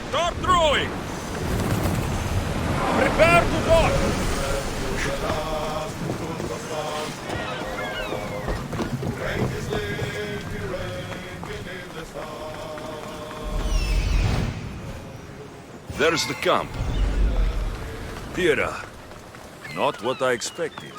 Start throwing! Prepare to dodge! There's the camp. Theater. Not what I expected.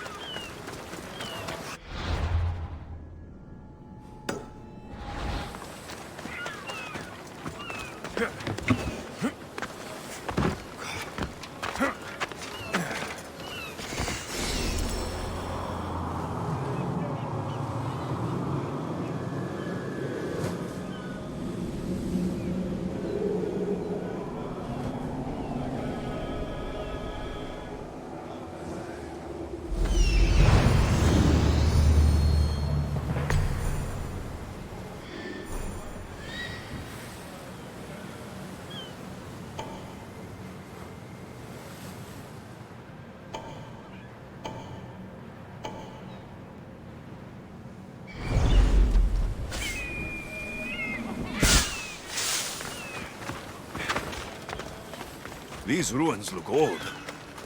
These ruins look old.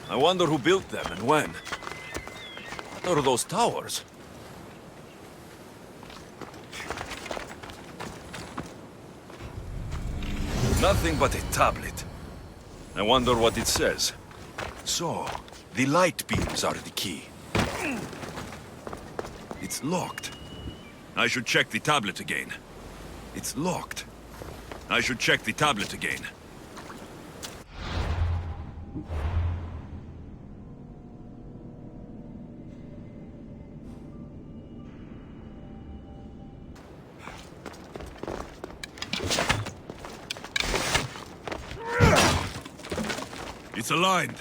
I wonder who built them and when. What are those towers? Nothing but a tablet. I wonder what it says. So, the light beams are the key. It's locked. I should check the tablet again. It's locked. I should check the tablet again. It's aligned.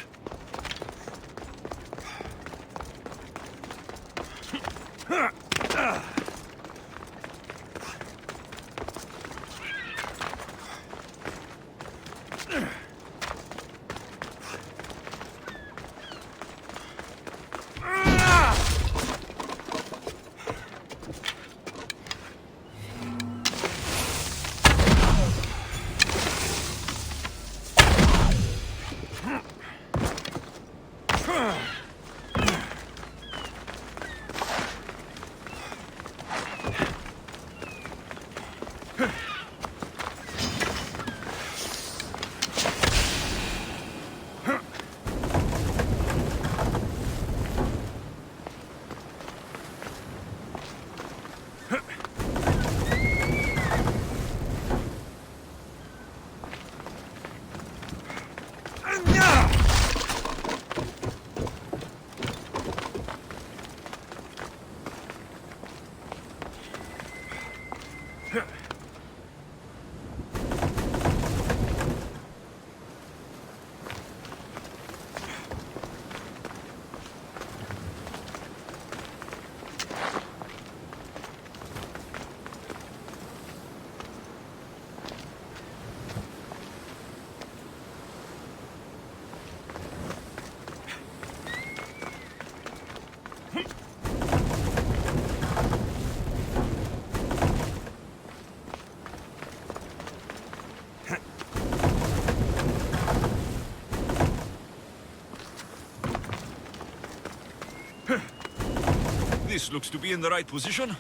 This looks to be in the right position.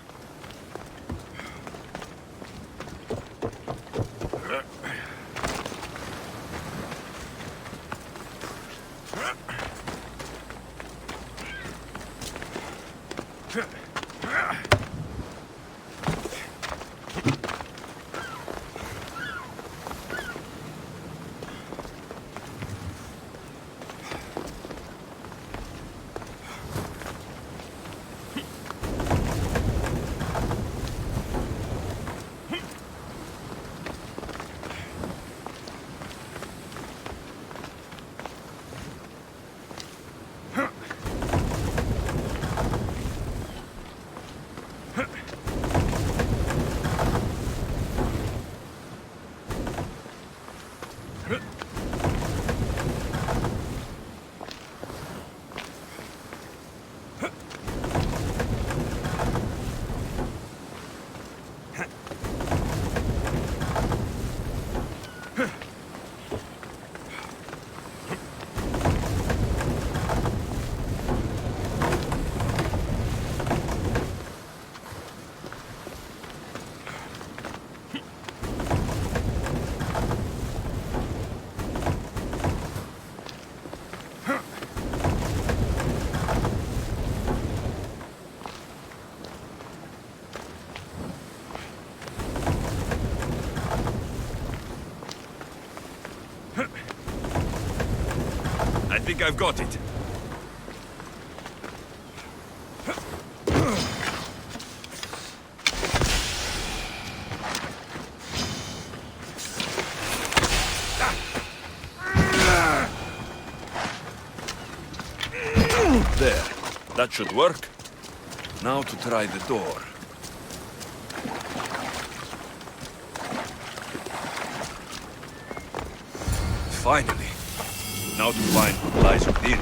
think I've got it. There. That should work. Now to try the door. Finally. Now to find what lies within.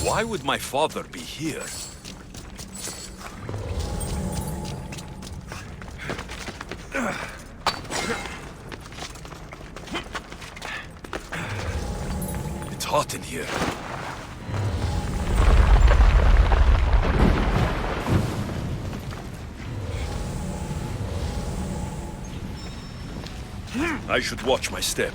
Why would my father be here? It's hot in here. I should watch my step.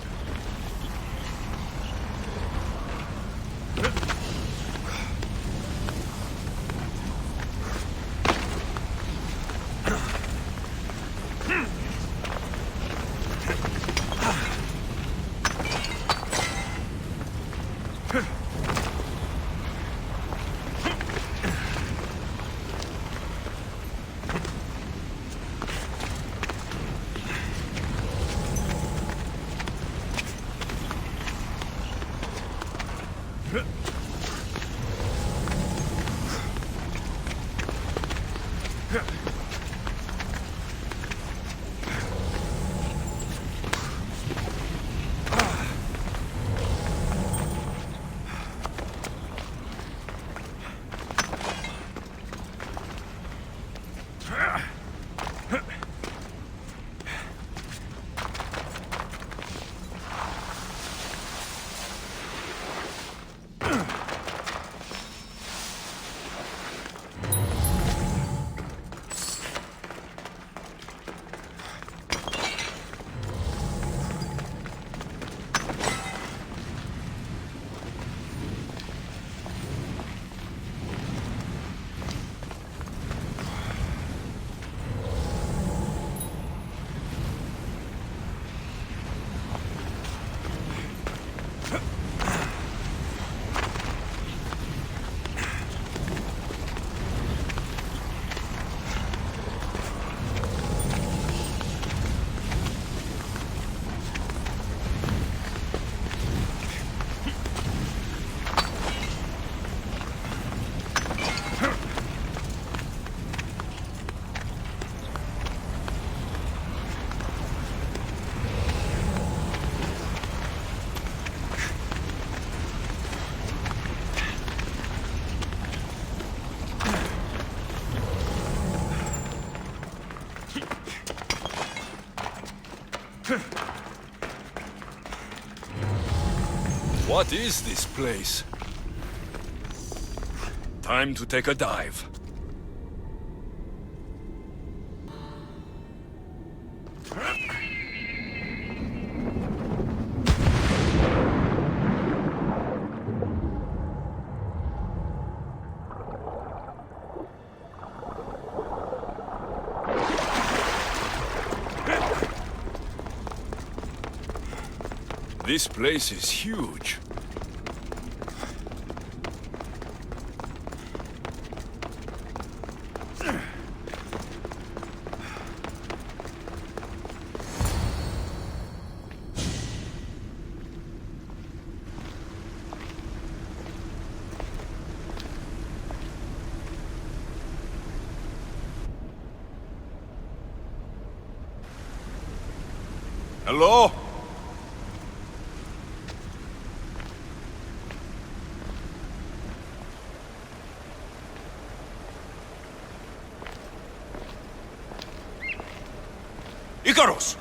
What is this place? Time to take a dive. This place is huge. Hello? Icarus!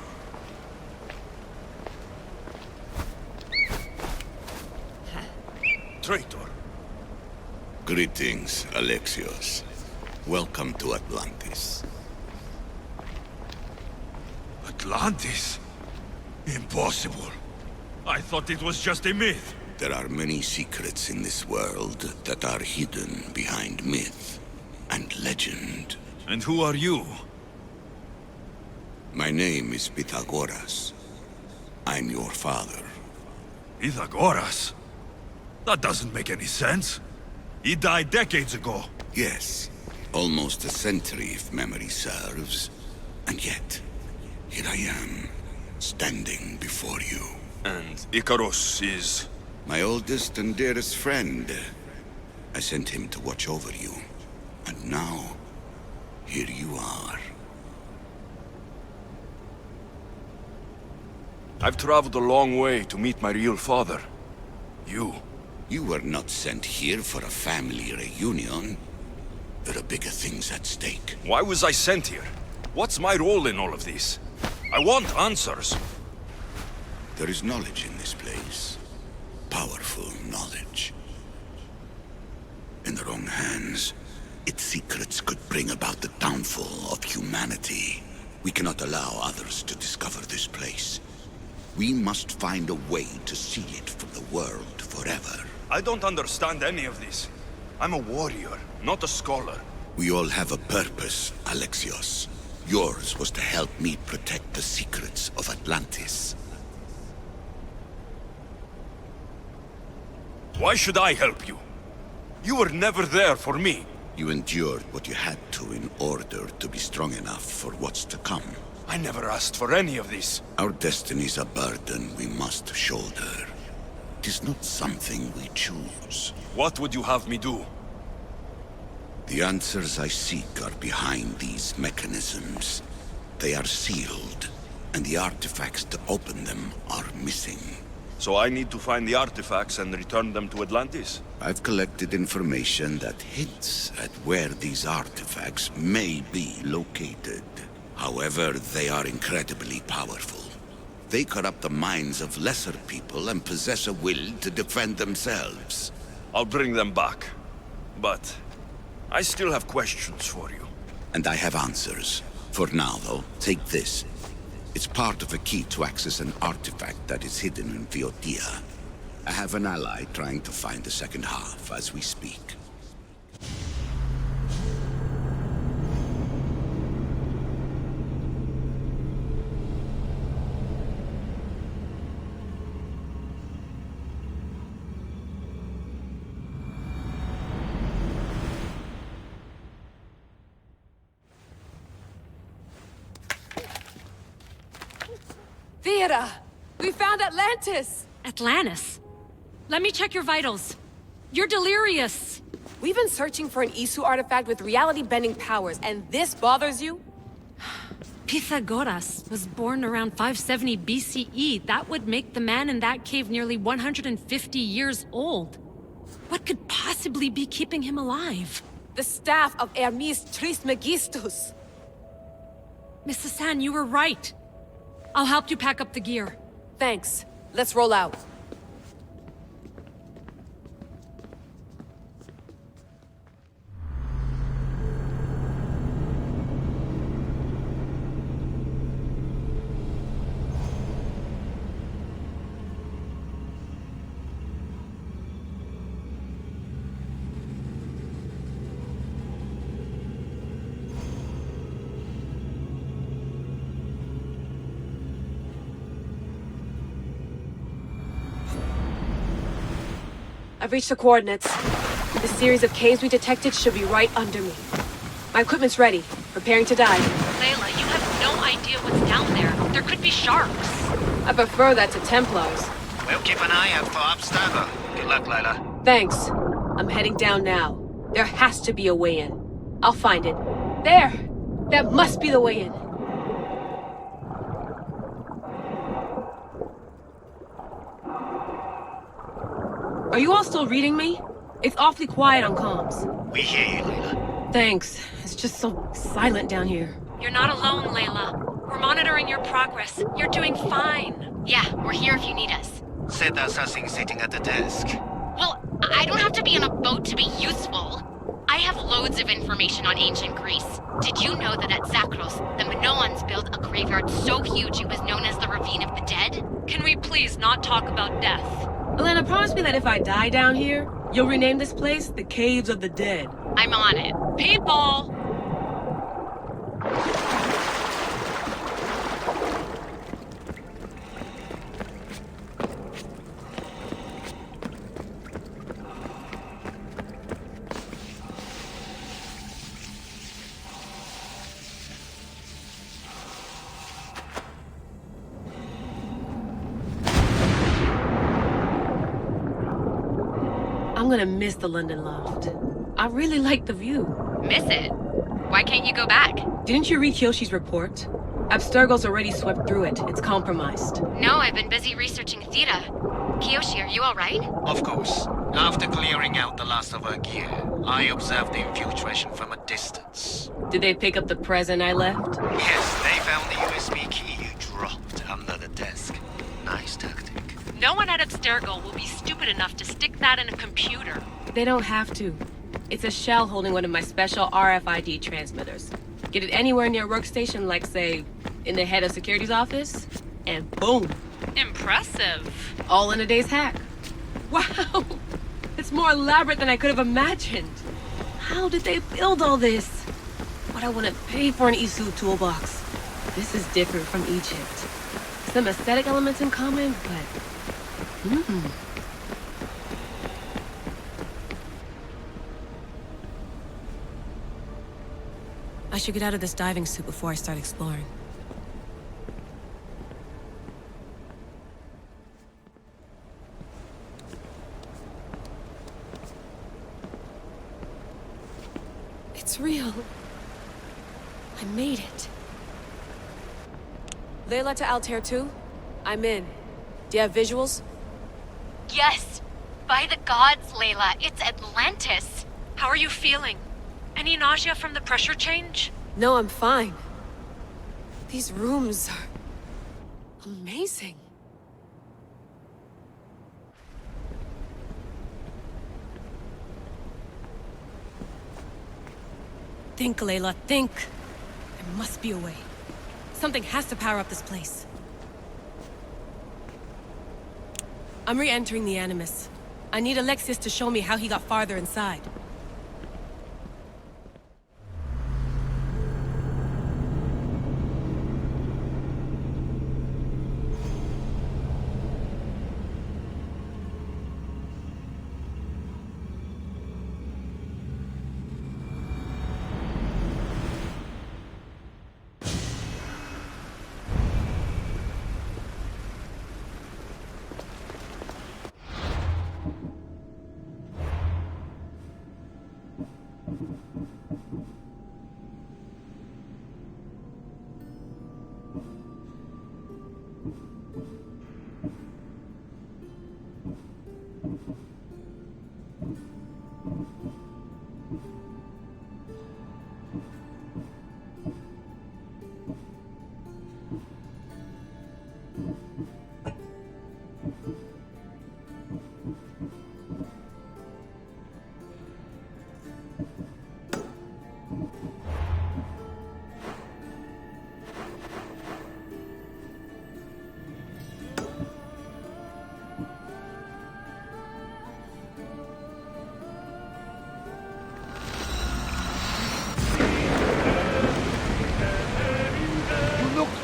Traitor. Greetings, Alexios. Welcome to Atlantis. Atlantis? Impossible. I thought it was just a myth. There are many secrets in this world that are hidden behind myth and legend. And who are you? My name is Pythagoras. I'm your father. Pythagoras? That doesn't make any sense. He died decades ago. Yes, almost a century if memory serves. And yet, here I am, standing before you. And Icarus is... My oldest and dearest friend. I sent him to watch over you. And now, here you are. I've traveled a long way to meet my real father. You. You were not sent here for a family reunion. There are bigger things at stake. Why was I sent here? What's my role in all of this? I want answers. There is knowledge in this place. Powerful knowledge. In the wrong hands, its secrets could bring about the downfall of humanity. We cannot allow others to discover this place. We must find a way to seal it from the world forever. I don't understand any of this. I'm a warrior, not a scholar. We all have a purpose, Alexios. Yours was to help me protect the secrets of Atlantis. Why should I help you? You were never there for me. You endured what you had to in order to be strong enough for what's to come. I never asked for any of this. Our destiny's a burden we must shoulder. It is not something we choose. What would you have me do? The answers I seek are behind these mechanisms. They are sealed, and the artifacts to open them are missing. So I need to find the artifacts and return them to Atlantis? I've collected information that hints at where these artifacts may be located. However, they are incredibly powerful. They corrupt the minds of lesser people and possess a will to defend themselves. I'll bring them back. But I still have questions for you. And I have answers. For now, though, take this. It's part of a key to access an artifact that is hidden in Viotia. I have an ally trying to find the second half as we speak. Theater! We found Atlantis! Atlantis? Let me check your vitals. You're delirious. We've been searching for an Isu artifact with reality-bending powers, and this bothers you? Pythagoras was born around 570 BCE. That would make the man in that cave nearly 150 years old. What could possibly be keeping him alive? The staff of Hermes Trismegistus! Miss Assasin, you were right. I'll help you pack up the gear. Thanks. Let's roll out. I've reached the coordinates. The series of caves we detected should be right under me. My equipment's ready, preparing to dive. Layla, you have no idea what's down there. There could be sharks. I prefer that to Templars. We'll keep an eye out for Obstacle. Good luck, Layla. Thanks. I'm heading down now. There has to be a way in. I'll find it. There! That must be the way in. Are you all still reading me? It's awfully quiet on comms. We hear you, Layla. Thanks. It's just so silent down here. You're not alone, Layla. We're monitoring your progress. You're doing fine. Yeah, we're here if you need us. Said the assassin sitting at the desk. Well, I don't have to be on a boat to be useful. I have loads of information on ancient Greece. Did you know that at Zakros, the Minoans built a graveyard so huge it was known as the Ravine of the Dead? Can we please not talk about death? Elena, promise me that if I die down here, you'll rename this place the Caves of the Dead. I'm on it. People! I'm gonna miss the London loft. I really like the view. Miss it? Why can't you go back? Didn't you read Kyoshi's report? Abstergo's already swept through it. It's compromised. No, I've been busy researching Theta. Kiyoshi, are you alright? Of course. After clearing out the last of her gear, I observed the infiltration from a distance. Did they pick up the present I left? Yes, they found the USB key you dropped under the desk. Nice tactic. No one at Abstergo will be stupid enough to stick that in a computer. They don't have to. It's a shell holding one of my special RFID transmitters. Get it anywhere near a workstation, like, say, in the head of security's office, and boom. Impressive. All in a day's hack. Wow! It's more elaborate than I could have imagined. How did they build all this? What I want to pay for an Isu toolbox. This is different from Egypt. Some aesthetic elements in common, but... I should get out of this diving suit before I start exploring. It's real. I made it. Layla to Altair 2? I'm in. Do you have visuals? Yes! By the gods, Layla, it's Atlantis! How are you feeling? Any nausea from the pressure change? No, I'm fine. These rooms are... amazing. Think, Layla, think. There must be a way. Something has to power up this place. I'm re-entering the Animus. I need Alexios to show me how he got farther inside.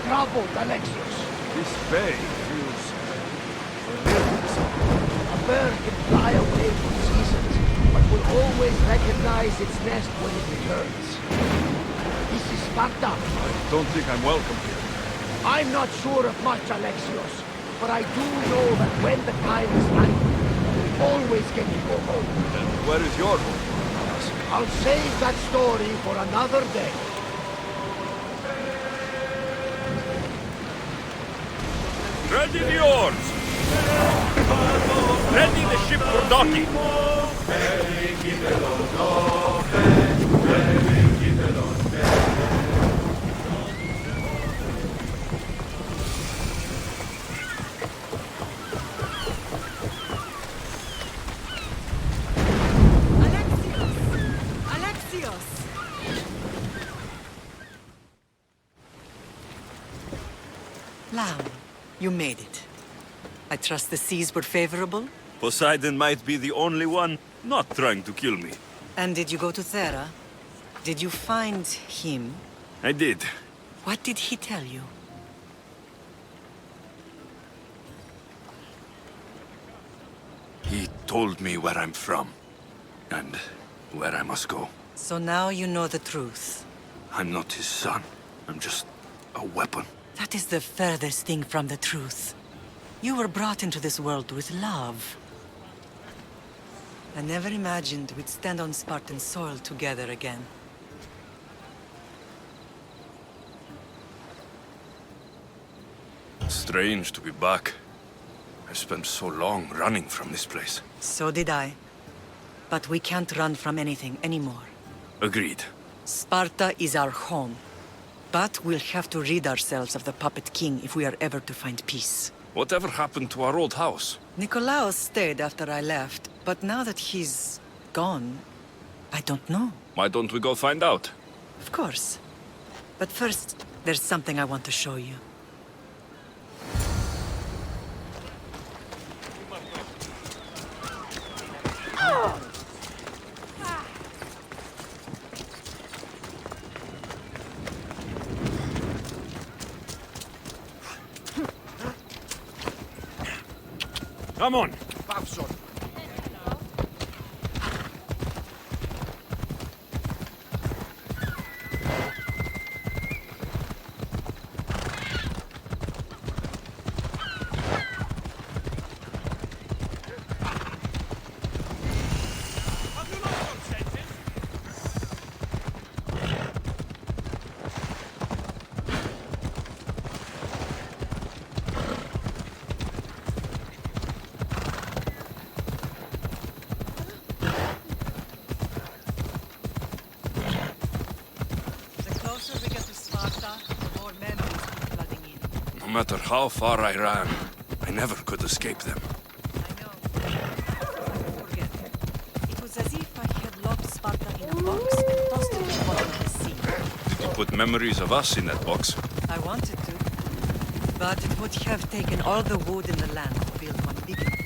Troubled, Alexios. This bay feels A bird can fly away for seasons, but will always recognize its nest when it returns. This is Sparta. I don't think I'm welcome here. I'm not sure of much, Alexios, but I do know that when the time is right, we'll always get to go home. And where is your home? I'll save that story for another day. Ready the oars! Ready the ship for docking! Lamb, you made it. I trust the seas were favorable? Poseidon might be the only one not trying to kill me. And did you go to Thera? Did you find him? I did. What did he tell you? He told me where I'm from, and where I must go. So now you know the truth. I'm not his son. I'm just a weapon. That is the furthest thing from the truth. You were brought into this world with love. I never imagined we'd stand on Spartan soil together again. Strange to be back. I spent so long running from this place. So did I. But we can't run from anything anymore. Agreed. Sparta is our home. But we'll have to rid ourselves of the Puppet King if we are ever to find peace. Whatever happened to our old house? Nikolaos stayed after I left, but now that he's gone, I don't know. Why don't we go find out? Of course. But first, there's something I want to show you. Come on! No matter how far I ran, I never could escape them. I know. Don't forget. It was as if I had locked Sparta in a box and tossed it to the bottom of the sea. Did you put memories of us in that box? I wanted to. But it would have taken all the wood in the land to build one big enough.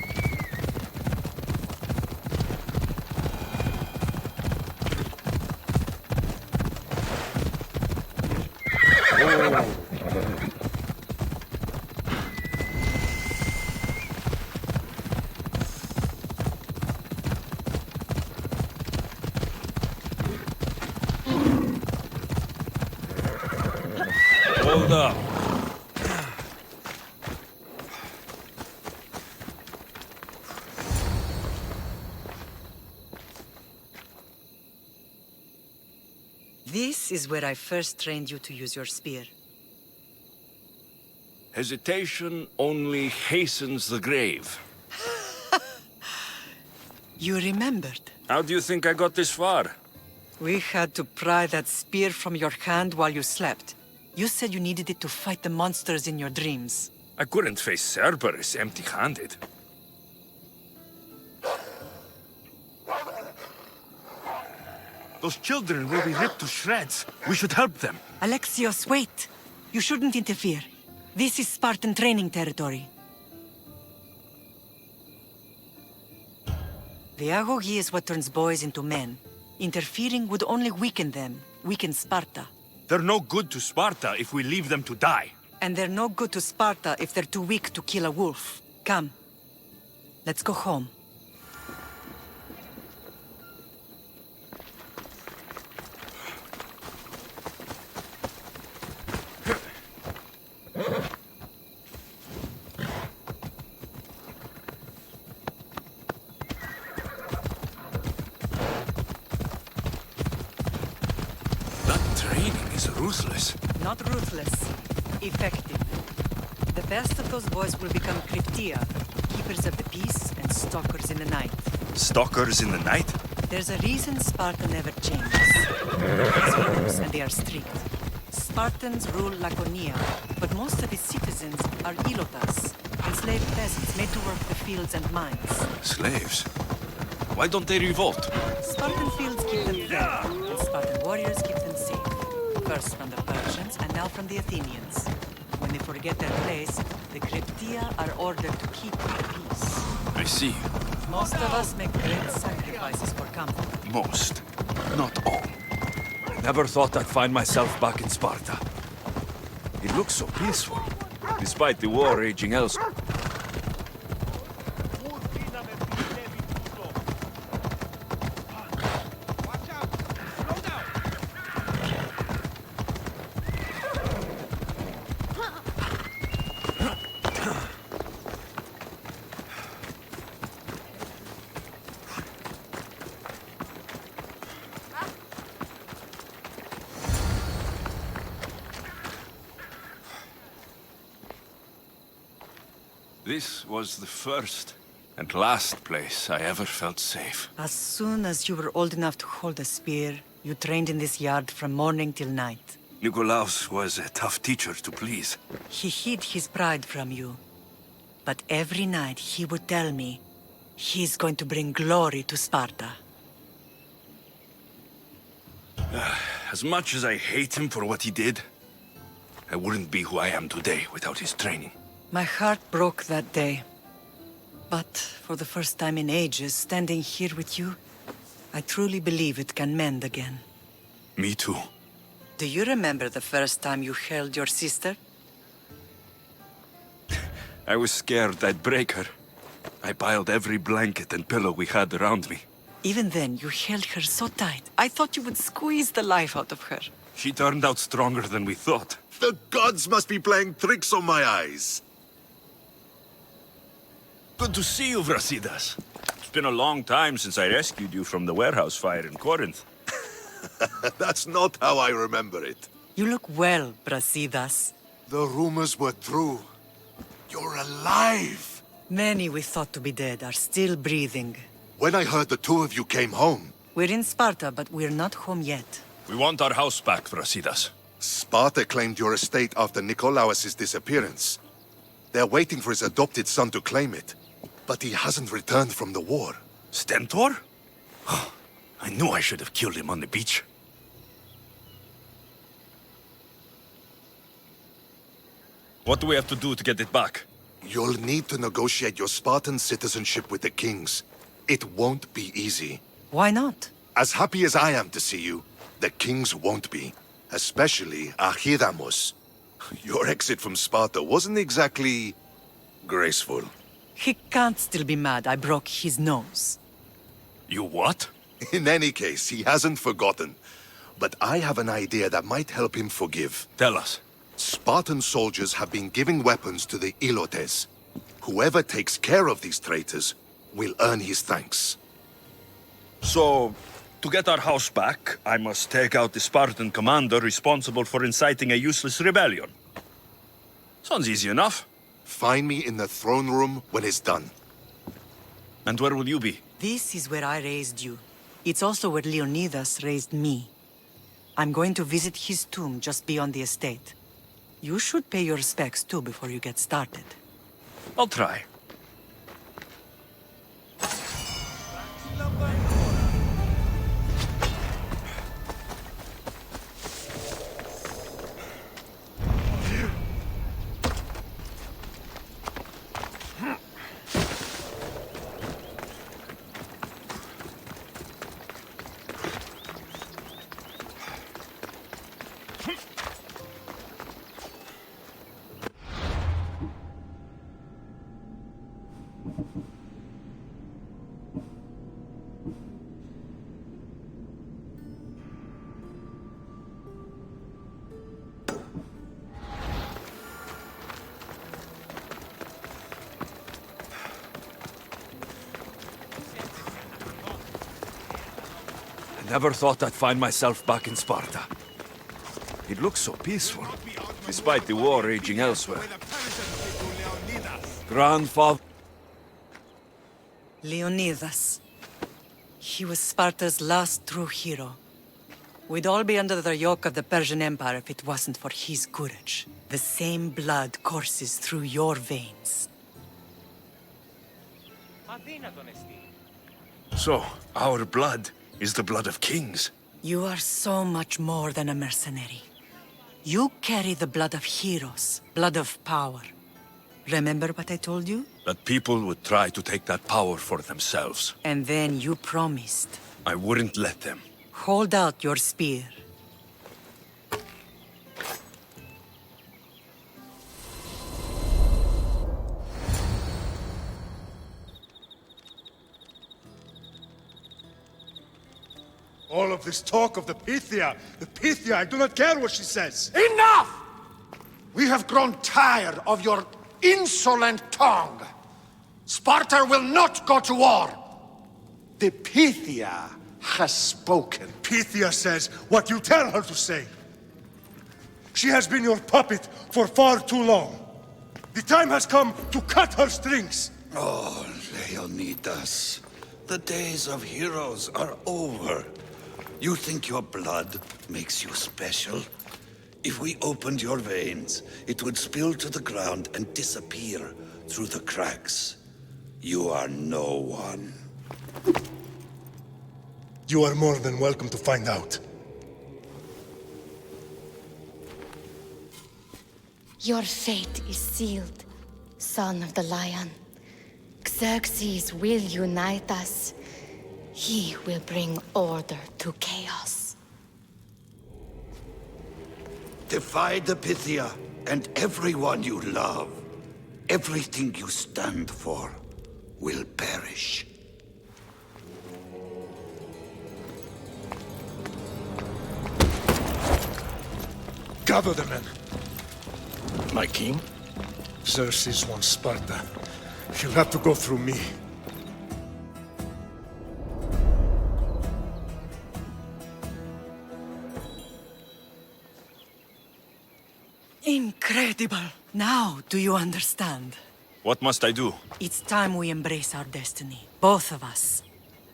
Hold up. This is where I first trained you to use your spear. Hesitation only hastens the grave. You remembered. How do you think I got this far? We had to pry that spear from your hand while you slept. You said you needed it to fight the monsters in your dreams. I couldn't face Cerberus empty-handed. Those children will be ripped to shreds. We should help them. Alexios, wait! You shouldn't interfere. This is Spartan training territory. The agoge is what turns boys into men. Interfering would only weaken them, weaken Sparta. They're no good to Sparta if we leave them to die. And they're no good to Sparta if they're too weak to kill a wolf. Come. Let's go home. Ruthless. Not ruthless. Effective. The best of those boys will become Cryptia, keepers of the peace and stalkers in the night. Stalkers in the night? There's a reason Sparta never changes. It's rules and they are strict. Spartans rule Laconia, but most of its citizens are ilotas, enslaved peasants made to work the fields and mines. Slaves? Why don't they revolt? Spartan fields keep them fed, and Spartan warriors keep them safe. First from the Persians, and now from the Athenians. when they forget their place, the Cryptia are ordered to keep the peace. I see. Most of us make great sacrifices for comfort. Most. Not all. Never thought I'd find myself back in Sparta. It looks so peaceful, despite the war raging elsewhere. This was the first and last place I ever felt safe. As soon as you were old enough to hold a spear, you trained in this yard from morning till night. Nikolaos was a tough teacher to please. He hid his pride from you. But every night he would tell me, he's going to bring glory to Sparta. As much as I hate him for what he did, I wouldn't be who I am today without his training. My heart broke that day. But for the first time in ages, standing here with you, I truly believe it can mend again. Me too. Do you remember the first time you held your sister? I was scared I'd break her. I piled every blanket and pillow we had around me. Even then, you held her so tight. I thought you would squeeze the life out of her. She turned out stronger than we thought. The gods must be playing tricks on my eyes. Good to see you, Brasidas. It's been a long time since I rescued you from the warehouse fire in Corinth. That's not how I remember it. You look well, Brasidas. The rumors were true. You're alive! Many we thought to be dead are still breathing. When I heard the two of you came home, We're in Sparta, but we're not home yet. We want our house back, Brasidas. Sparta claimed your estate after Nikolaos' disappearance. They're waiting for his adopted son to claim it. But he hasn't returned from the war. Stentor? I knew I should have killed him on the beach. What do we have to do to get it back? You'll need to negotiate your Spartan citizenship with the kings. It won't be easy. Why not? As happy as I am to see you, the kings won't be. Especially Archidamos. Your exit from Sparta wasn't exactly graceful. He can't still be mad I broke his nose. You what? In any case, he hasn't forgotten. But I have an idea that might help him forgive. Tell us. Spartan soldiers have been giving weapons to the Ilotes. Whoever takes care of these traitors will earn his thanks. So, to get our house back, I must take out the Spartan commander responsible for inciting a useless rebellion. Sounds easy enough. Find me in the throne room when it's done. And where will you be? This is where I raised you. It's also where Leonidas raised me. I'm going to visit his tomb just beyond the estate. You should pay your respects too before you get started. I'll try. Never thought I'd find myself back in Sparta. It looks so peaceful, despite the war raging elsewhere. Grandfather... Leonidas. He was Sparta's last true hero. We'd all be under the yoke of the Persian Empire if it wasn't for his courage. The same blood courses through your veins. So, our blood is the blood of kings. You are so much more than a mercenary. You carry the blood of heroes, blood of power. Remember what I told you? That people would try to take that power for themselves. And then you promised. I wouldn't let them. Hold out your spear. All of this talk of the Pythia, I do not care what she says. Enough! We have grown tired of your insolent tongue. Sparta will not go to war. The Pythia has spoken. Pythia says what you tell her to say. She has been your puppet for far too long. The time has come to cut her strings. Oh, Leonidas. The days of heroes are over. You think your blood makes you special? If we opened your veins, it would spill to the ground and disappear through the cracks. You are no one. You are more than welcome to find out. Your fate is sealed, son of the Lion. Xerxes will unite us. He will bring order to chaos. Defy the Pythia and everyone you love. Everything you stand for will perish. Gather the men. My king? Xerxes wants Sparta. He'll have to go through me. Incredible! Now, do you understand? What must I do? It's time we embrace our destiny. Both of us.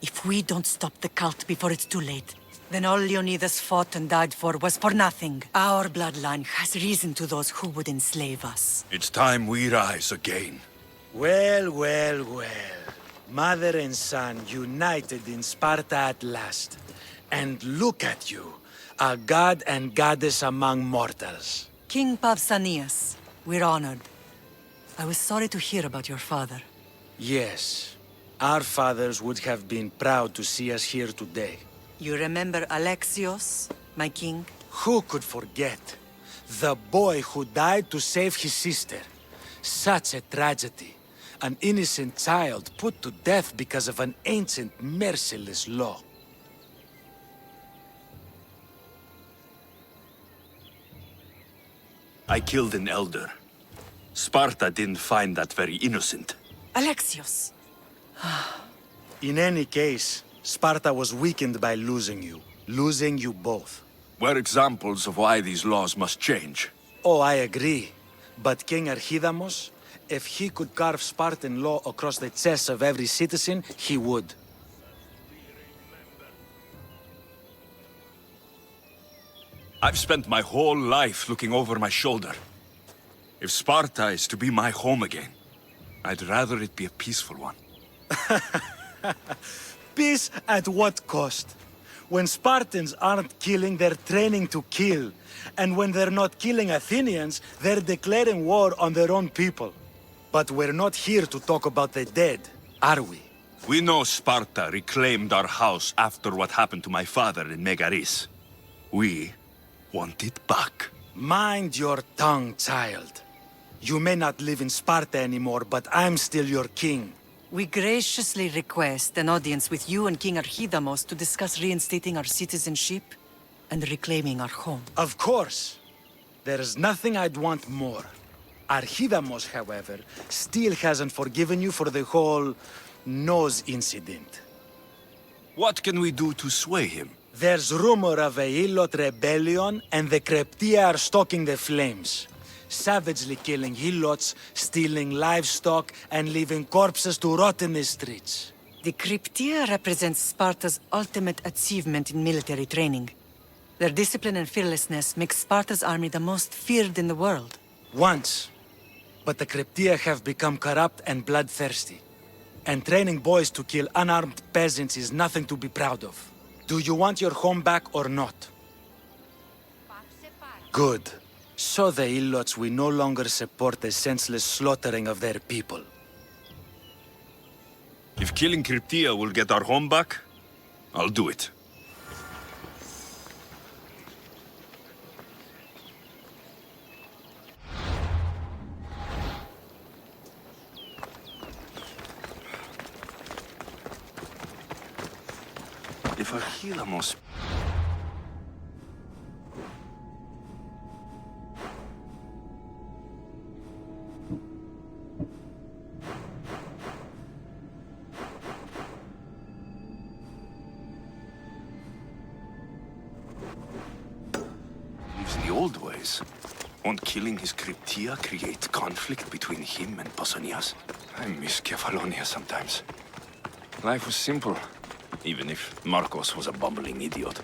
If we don't stop the cult before it's too late, then all Leonidas fought and died for was for nothing. Our bloodline has risen to those who would enslave us. It's time we rise again. Well, well, well. Mother and son united in Sparta at last. And look at you, a god and goddess among mortals. King Pausanias, we're honored. I was sorry to hear about your father. Yes, our fathers would have been proud to see us here today. You remember Alexios, my king? Who could forget? The boy who died to save his sister. Such a tragedy. An innocent child put to death because of an ancient, merciless law. I killed an elder. Sparta didn't find that very innocent. Alexios! In any case, Sparta was weakened by losing you. Losing you both. We're examples of why these laws must change. Oh, I agree. But King Archidamos, if he could carve Spartan law across the chests of every citizen, he would. I've spent my whole life looking over my shoulder. If Sparta is to be my home again, I'd rather it be a peaceful one. Peace at what cost? When Spartans aren't killing, they're training to kill. And when they're not killing Athenians, they're declaring war on their own people. But we're not here to talk about the dead, are we? We know Sparta reclaimed our house after what happened to my father in Megaris. We want it back. Mind your tongue, child. You may not live in Sparta anymore, but I'm still your king. We graciously request an audience with you and King Archidamos to discuss reinstating our citizenship and reclaiming our home. Of course. There's nothing I'd want more. Archidamos, however, still hasn't forgiven you for the whole nose incident. What can we do to sway him? There's rumor of a Hilot rebellion, and the Creptia are stoking the flames. Savagely killing Hilots, stealing livestock, and leaving corpses to rot in the streets. The Cryptia represents Sparta's ultimate achievement in military training. Their discipline and fearlessness make Sparta's army the most feared in the world. Once. But the Cryptia have become corrupt and bloodthirsty. And training boys to kill unarmed peasants is nothing to be proud of. Do you want your home back or not? Good. So the Ilots will no longer support the senseless slaughtering of their people. If killing Cryptia will get our home back, I'll do it. If Archilamos... lives the old ways. Won't killing his Cryptia create conflict between him and Pausanias? I miss Kefalonia sometimes. Life was simple. Even if Marcos was a bumbling idiot.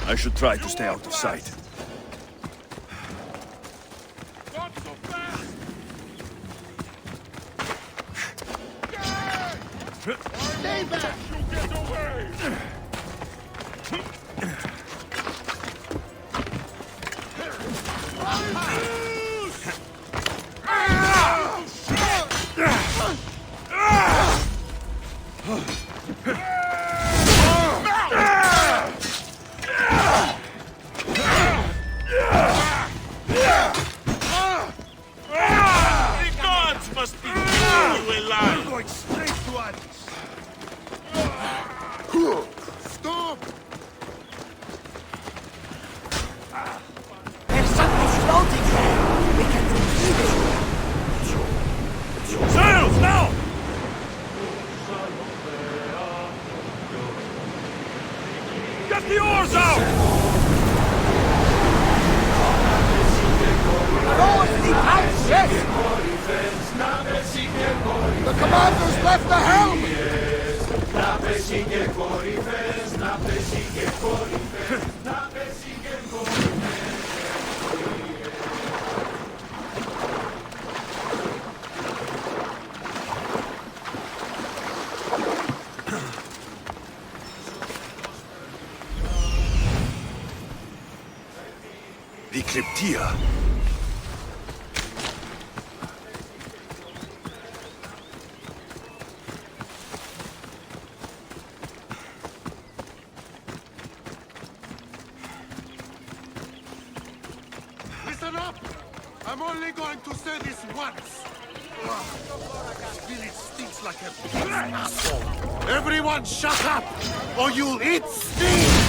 I should try to stay out of sight. Stay back! You'll get away! Stop! There's something floating there. We can retrieve it. Sails now! Get the oars out! Are oars the house? Yes! The commander's left the helm! The Cryptia. Listen up! I'm only going to say this once. This village stinks like a big asshole. Everyone shut up, or you'll eat steam!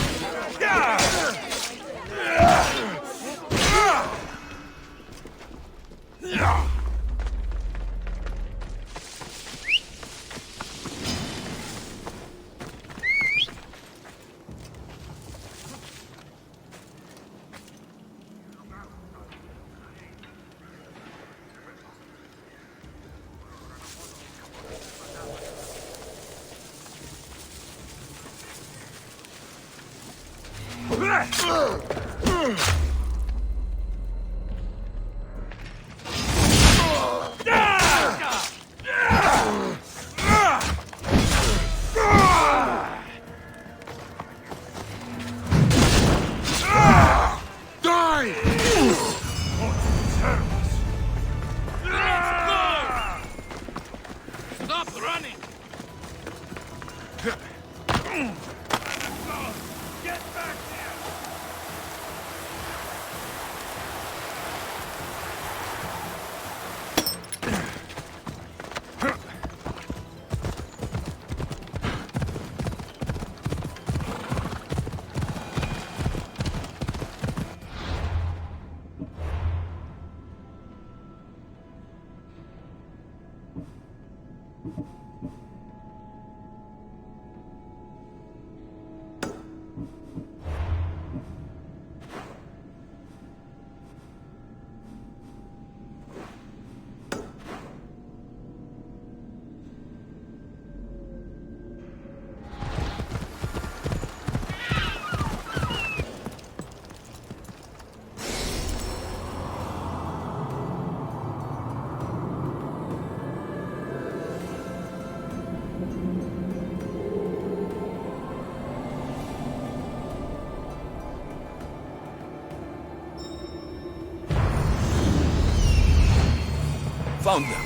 Found them.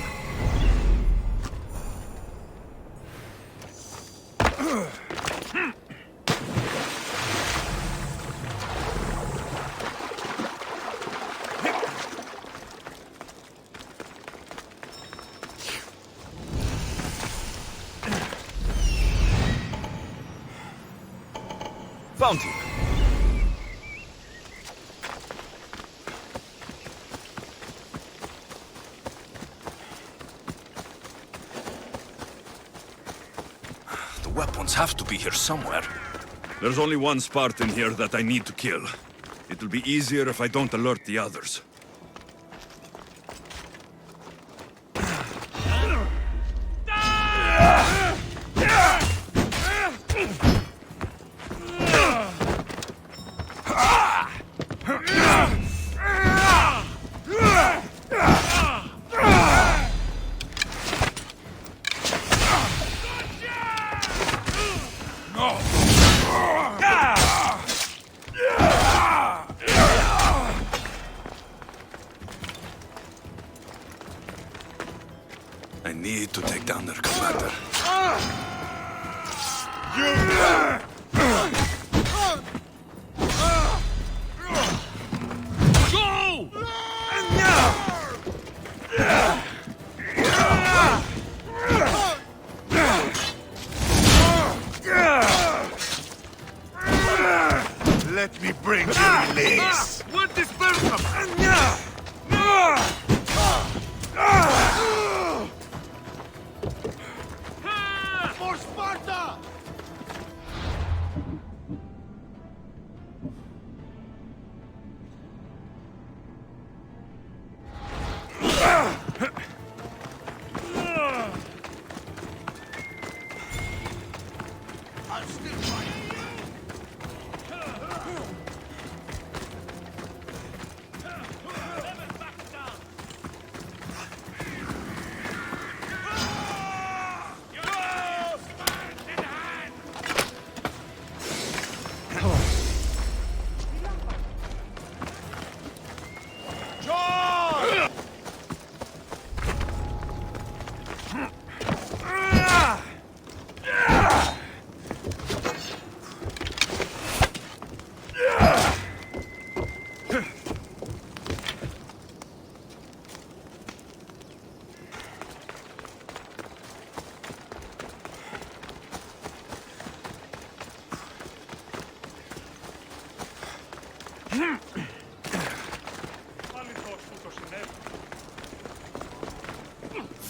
Found him. Weapons have to be here somewhere. There's only one Spartan here that I need to kill. It'll be easier if I don't alert the others. I need to take down their commander. Go! Let me bring you release. What disperse them? For Sparta! I'm still fighting.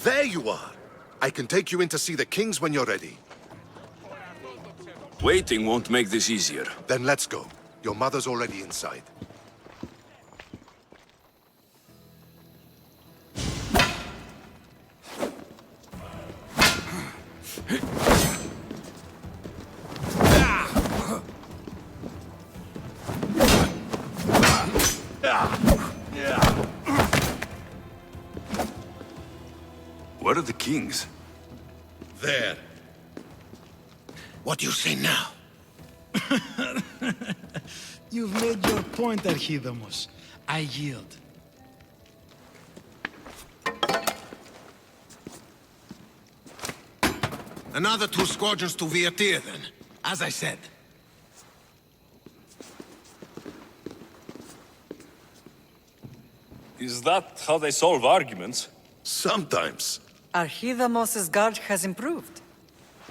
There you are! I can take you in to see the kings when you're ready. Waiting won't make this easier. Then let's go. Your mother's already inside. Where are the kings? There. What do you say now? You've made your point, Archidamos. I yield. Another 2 squadrons to Viatir, then. As I said. Is that how they solve arguments? Sometimes. Archidamos's guard has improved.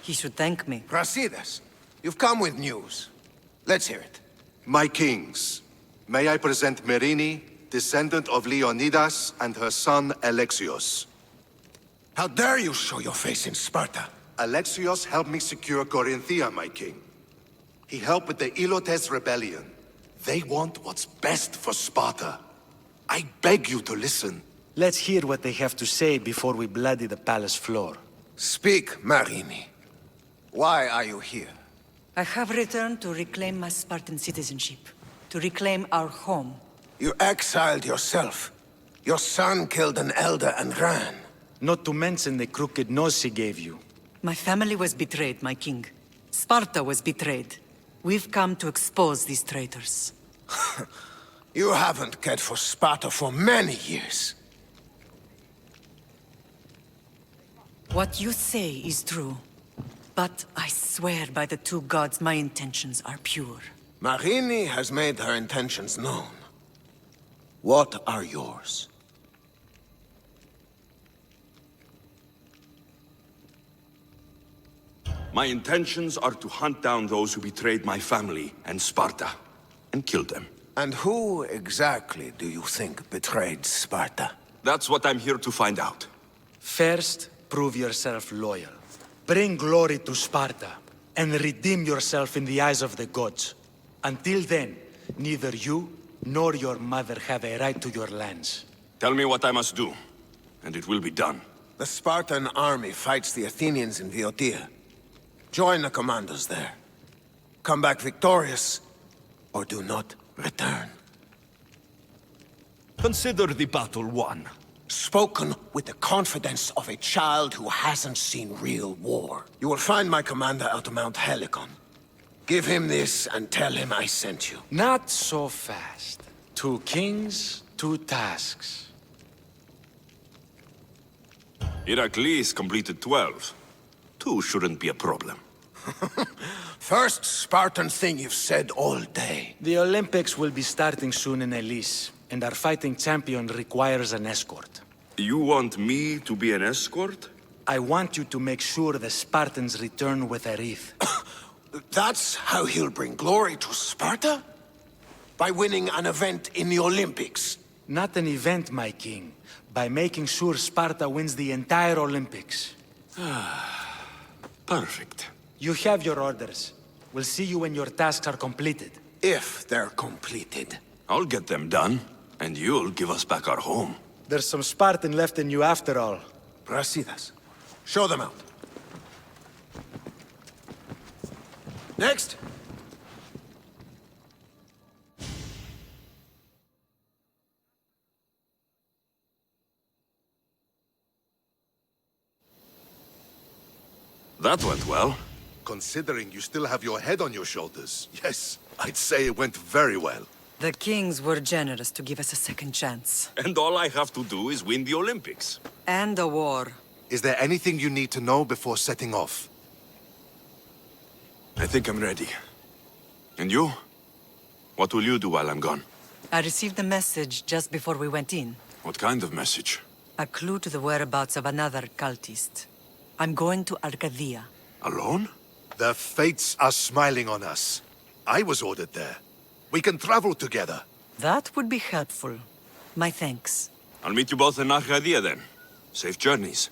He should thank me. Brasidas, you've come with news. Let's hear it. My kings, may I present Merini, descendant of Leonidas, and her son Alexios. How dare you show your face in Sparta? Alexios helped me secure Corinthia, my king. He helped with the Ilotes rebellion. They want what's best for Sparta. I beg you to listen. Let's hear what they have to say before we bloody the palace floor. Speak, Marini. Why are you here? I have returned to reclaim my Spartan citizenship, to reclaim our home. You exiled yourself. Your son killed an elder and ran. Not to mention the crooked nose he gave you. My family was betrayed, my king. Sparta was betrayed. We've come to expose these traitors. You haven't cared for Sparta for many years. What you say is true. But I swear by the 2 gods my intentions are pure. Marini has made her intentions known. What are yours? My intentions are to hunt down those who betrayed my family and Sparta, and kill them. And who exactly do you think betrayed Sparta? That's what I'm here to find out. First, prove yourself loyal. Bring glory to Sparta, and redeem yourself in the eyes of the gods. Until then, neither you nor your mother have a right to your lands. Tell me what I must do, and it will be done. The Spartan army fights the Athenians in Viotia. Join the commandos there. Come back victorious, or do not return. Consider the battle won. Spoken with the confidence of a child who hasn't seen real war. You will find my commander out of Mount Helicon. Give him this and tell him I sent you. Not so fast. 2 kings, 2 tasks. Heracles completed 12. 2 shouldn't be a problem. First Spartan thing you've said all day. The Olympics will be starting soon in Elis, and our fighting champion requires an escort. You want me to be an escort? I want you to make sure the Spartans return with a wreath. That's how he'll bring glory to Sparta? By winning an event in the Olympics? Not an event, my king. By making sure Sparta wins the entire Olympics. Perfect. You have your orders. We'll see you when your tasks are completed. If they're completed. I'll get them done, and you'll give us back our home. There's some Spartan left in you after all. Brasidas, show them out. Next! That went well. Considering you still have your head on your shoulders, yes, I'd say it went very well. The kings were generous to give us a second chance. And all I have to do is win the Olympics. And a war. Is there anything you need to know before setting off? I think I'm ready. And you? What will you do while I'm gone? I received a message just before we went in. What kind of message? A clue to the whereabouts of another cultist. I'm going to Arcadia. Alone? The fates are smiling on us. I was ordered there. We can travel together. That would be helpful. My thanks. I'll meet you both in Arcadia then. Safe journeys.